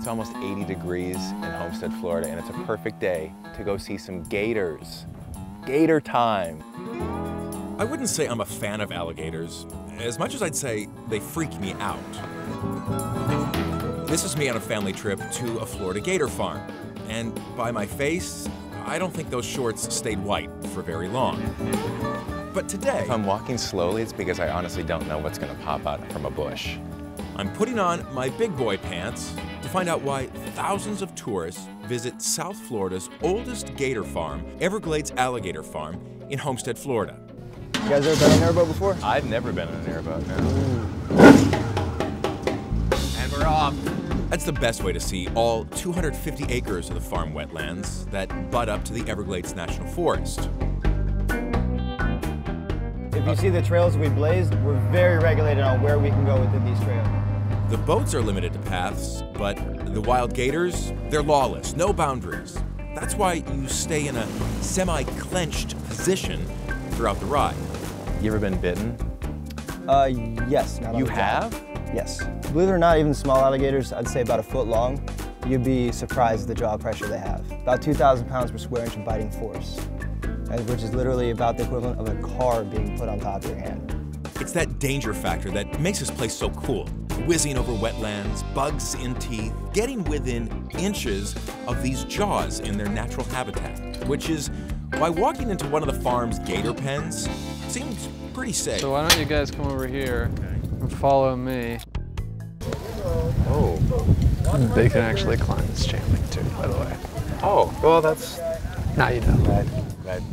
It's almost 80 degrees in Homestead, Florida, and it's a perfect day to go see some gators. Gator time. I wouldn't say I'm a fan of alligators, as much as I'd say they freak me out. This is me on a family trip to a Florida gator farm, and by my face, I don't think those shorts stayed white for very long. But today, If I'm walking slowly, it's because I honestly don't know what's gonna pop out from a bush. I'm putting on my big boy pants to find out why thousands of tourists visit South Florida's oldest gator farm, Everglades Alligator Farm in Homestead, Florida. You guys ever been on an airboat before? I've never been on an airboat, no. And we're off. That's the best way to see all 250 acres of the farm wetlands that butt up to the Everglades National Forest. If you see the trails we blazed, we're very regulated on where we can go within these trails. The boats are limited to paths, but the wild gators, they're lawless, no boundaries. That's why you stay in a semi-clenched position throughout the ride. You ever been bitten? Yes. Not on You the job. have? Yes. Believe it or not, even small alligators, I'd say about a foot long, you'd be surprised at the jaw pressure they have. About 2,000 pounds per square inch of biting force, which is literally about the equivalent of a car being put on top of your hand. It's that danger factor that makes this place so cool. Whizzing over wetlands, bugs in teeth, getting within inches of these jaws in their natural habitat, which is why walking into one of the farm's gator pens seems pretty safe. So why don't you guys come over here and follow me. Oh. They can actually climb this chain link too, by the way. Oh, well that's... Now you know.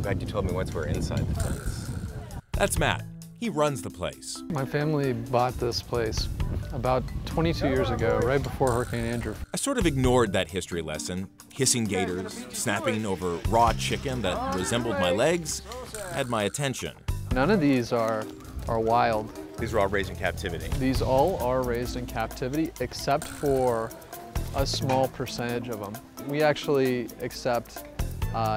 Glad you told me once we're inside the fence. That's Matt. He runs the place. My family bought this place about 22 years ago, right before Hurricane Andrew. I sort of ignored that history lesson. Hissing gators, snapping over raw chicken that resembled my legs, had my attention. None of these are wild. These are all raised in captivity. These all are raised in captivity, except for a small percentage of them. We actually accept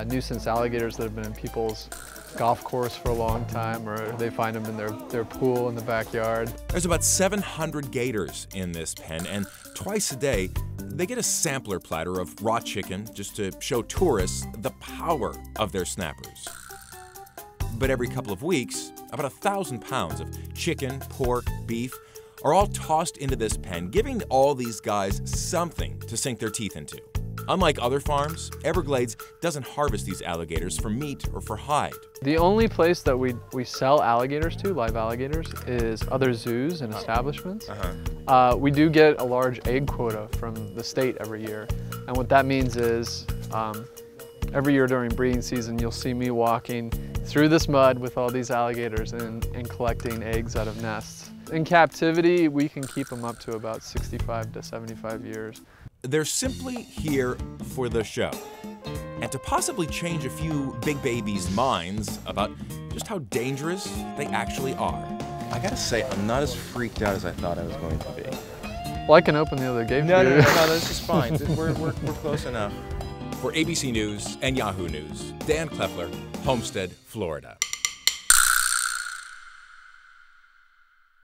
nuisance alligators that have been in people's golf course for a long time, or they find them in their pool in the backyard. There's about 700 gators in this pen, and twice a day, they get a sampler platter of raw chicken just to show tourists the power of their snappers. But every couple of weeks, about 1,000 pounds of chicken, pork, beef are all tossed into this pen, giving all these guys something to sink their teeth into. Unlike other farms, Everglades doesn't harvest these alligators for meat or for hide. The only place that we sell alligators to, live alligators, is other zoos and establishments. We do get a large egg quota from the state every year. And what that means is every year during breeding season, you'll see me walking through this mud with all these alligators and collecting eggs out of nests. In captivity, we can keep them up to about 65 to 75 years. They're simply here for the show, and to possibly change a few big babies' minds about just how dangerous they actually are. I gotta say, I'm not as freaked out as I thought I was going to be. Well, I can open the other gate No, for no, you. no, this is fine. We're close enough. For ABC News and Yahoo News, Dan Kleffler, Homestead, Florida.